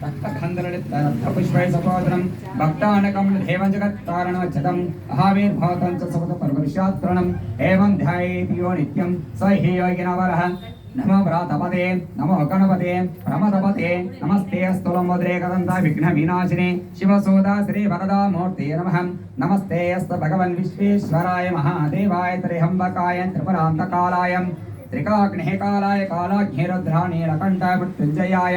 पुष्पै सपोदरं भक्तानकं देवं जगत्कारणवच्छदम् अहाविर्भवतं च सपदपर्वविश्वात्रणम् एवं ध्यायेति यो नित्यं स हि योगिनवरः नमो व्रातपदे नमो गणपते प्रमदपते नमस्ते स्तुलम्बोद्रेकदन्ता विघ्नविनाशिने शिवसोदा श्रीवरदा मूर्ते नमः नमस्ते अस्तु भगवन् विश्वेश्वराय महादेवाय त्र्यम्बकाय त्रिपुरान्तकालाय त्रिकाग्निः कालाय कालाग्निरुद्राणीलकण्ठाय मृत्युञ्जयाय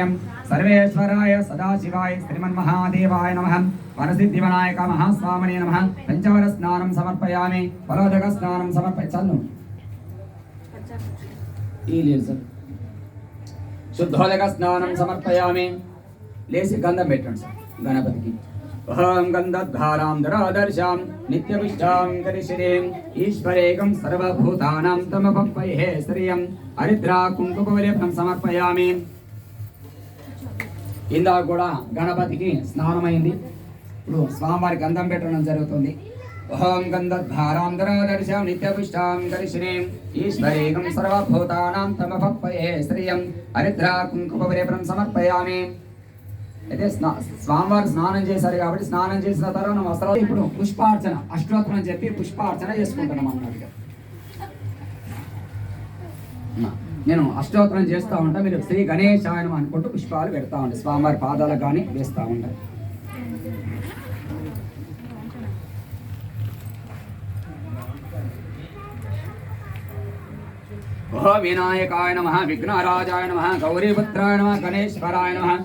सर्वेश्वराय सदाशिवाय श्रीमन्महादेवाय नमः वरसिद्धिविनायक महास्वामिने नमः पंचवरस्नानं समर्पयामि फलोदकस्नानं समर्पयामि शुद्धोदकस्नानं समर्पयामि लेसि गंधं పెట్టండి సార్ గణపతికి अहं गन्धद्वारां दरादर्शां नित्यपुष्टां करिष्ये ईश्वरेकं सर्वभूतानां तमपप्पये श्रियं हरिद्रा कुङ्कुमलेपनं समर्पयामि ఇందా కూడా గణపతికి స్నానమైంది ఇప్పుడు స్వామివారికి గంధం పెట్టడం జరుగుతుంది ఓం గంధద్వారాం దరాదర్శాం నిత్యపుష్టాం కరిష్యే ఈశ్వరేకం సర్వభూతానాం తమపప్పయే శ్రియం హరిద్రా కుంకుమలేపనం సమర్పయామి అయితే స్వామివారు స్నానం చేశారు కాబట్టి స్నానం చేసిన తర్వాత వస్త్రాలు ఇప్పుడు పుష్పార్చన అష్టోత్తరం చెప్పి పుష్పార్చన చేసుకుంటున్నాం అన్నట్టుగా నేను అష్టోత్తరం చేస్తూ ఉంటా మీరు శ్రీ గణేశాయనం అనుకుంటూ పుష్పాలు పెడతా ఉంటాయి స్వామివారి పాదాలకు కానీ వేస్తూ ఉంటాయి ఓ వినాయకాయ నమః విఘ్నరాజాయ నమః గౌరీపుత్రాయ నమః గణేశ్వరాయ నమః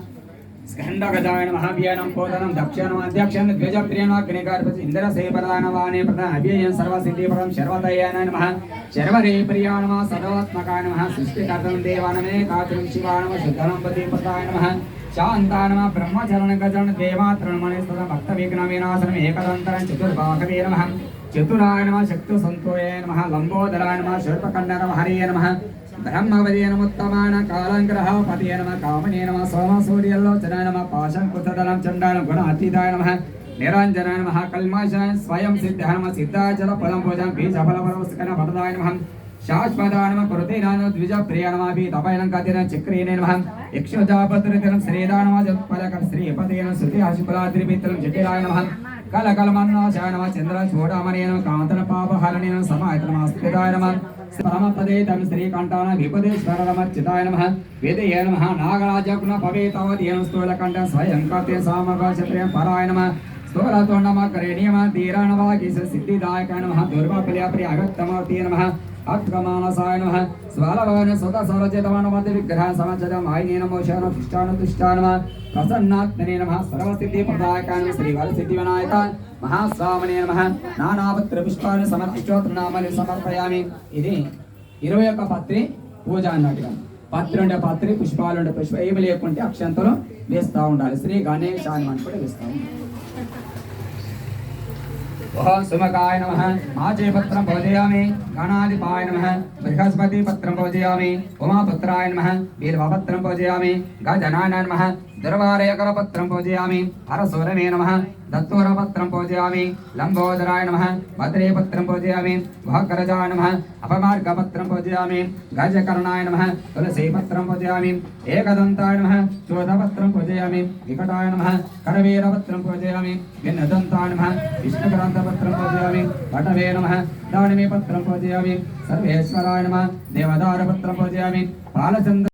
स्कंदगजाय नमः व्यानं पोदनं दक्षिणं अध्यक्षं द्विजप्रियं अग्निकारपति इंद्रसेपदान वाणे प्रदान अव्ययं सर्वसिद्धिपरं शर्वतयाय नमः शर्वरे प्रियाय नमः सर्वात्मकाय नमः सृष्टिकर्तं देवानमे कात्रं शिवाय नमः शुद्धनं पतिपदाय नमः शान्ताय नमः ब्रह्मचरण गजन देवात्रणमणे सदा भक्तविघ्नविनाशनं एकदन्तरं चतुर्बाहवे नमः चतुराय नमः शक्तिसन्तोये नमः लंबोदराय नमः शूर्पकर्णहरये नमः ब्रह्मवदे नमोत्तमान कालंग्रहपते नमः कामने नमः सोमसूर्यलोचनाय नमः पाशंकुशदलं चण्डालं गुणातीताय नमः निरञ्जनाय नमः कल्मषाय स्वयं सिद्धाय नमः सिद्धाचलफलं भोजनं बीजफलपरवस्कन वरदाय नमः शाश्वताय नमः कुरुतेनाय द्विजप्रियाय नमः बीतपैलङ्कातिरं चक्रेण नमः यक्षजापत्रितरं श्रीदाय नमः जत्पलकं श्रीपतेन श्रुतिहाशिकुलाद्रिमित्रं जटिलाय नमः कलकलमन्नाशाय नमः चन्द्रचूडामणेन कान्तनपापहरणेन समायतनमस्कृताय नमः परमपदे तम श्रीकंठान विपदेश्वरमर्चिताय नमः वेदये नमः नागराजकुल भवेतावतीयं स्तोलकण्ठं स्वयं कर्ते सामगाक्षत्रेयं पराय नमः स्तोलतोण्डमकरेणीयं धीराणवागीश सिद्धिदायकाय नमः दुर्वाप्रियाप्रियागत्तमूर्तिये नमः अर्थमानसाय नमः स्वालभवन स्वतसरचितवानमति विग्रह समचदम् आयने नमो शरण तुष्टाय नमः प्रसन्नात्मने नमः सर्वसिद्धिप्रदायकाय नमः श्रीवरसिद्धिविनायक महास्वामिने नमः नानापत्र पुष्पाणि समर्पिष्टोत्रनामानि समर्पयामि ఇది 21 పత్రి పూజ అన్నట్టుగా పత్రి ఉండే పత్రి పుష్పాలు ఉండే పుష్ప ఏమి లేకుంటే అక్షంతలు వేస్తూ ఉండాలి శ్రీ గణేశాయనం అని కూడా వేస్తూ ఉండాలి ओम सुमकाय नमः माचेपत्रं पूजयामि गणाधिपाय नमः बृहस्पतिपत्रं पूजयामि उमापुत्राय नमः बिल्वपत्रं पूजयामि गजनाय नमः दुर्वारयकरपत्रं पूजयामि हरसूरमे नमः दत्तूरपत्रं पूजयामि लंबोदराय नमः भद्रेपत्रं पूजयामि भागरजाय नमः अपमार्गपत्रं पूजयामि गजकर्णाय नमः तुलसीपत्रं पूजयामि एकदन्ताय नमः चोदपत्रं पूजयामि विकटाय नमः करवीरपत्रं पूजयामि भिन्नदन्ताय नमः विष्णुग्रन्थपत्रं पूजयामि पटवे नमः दानिमीपत्रं पूजयामि सर्वेश्वराय नमः देवदारपत्रं पूजयामि बालचन्द्र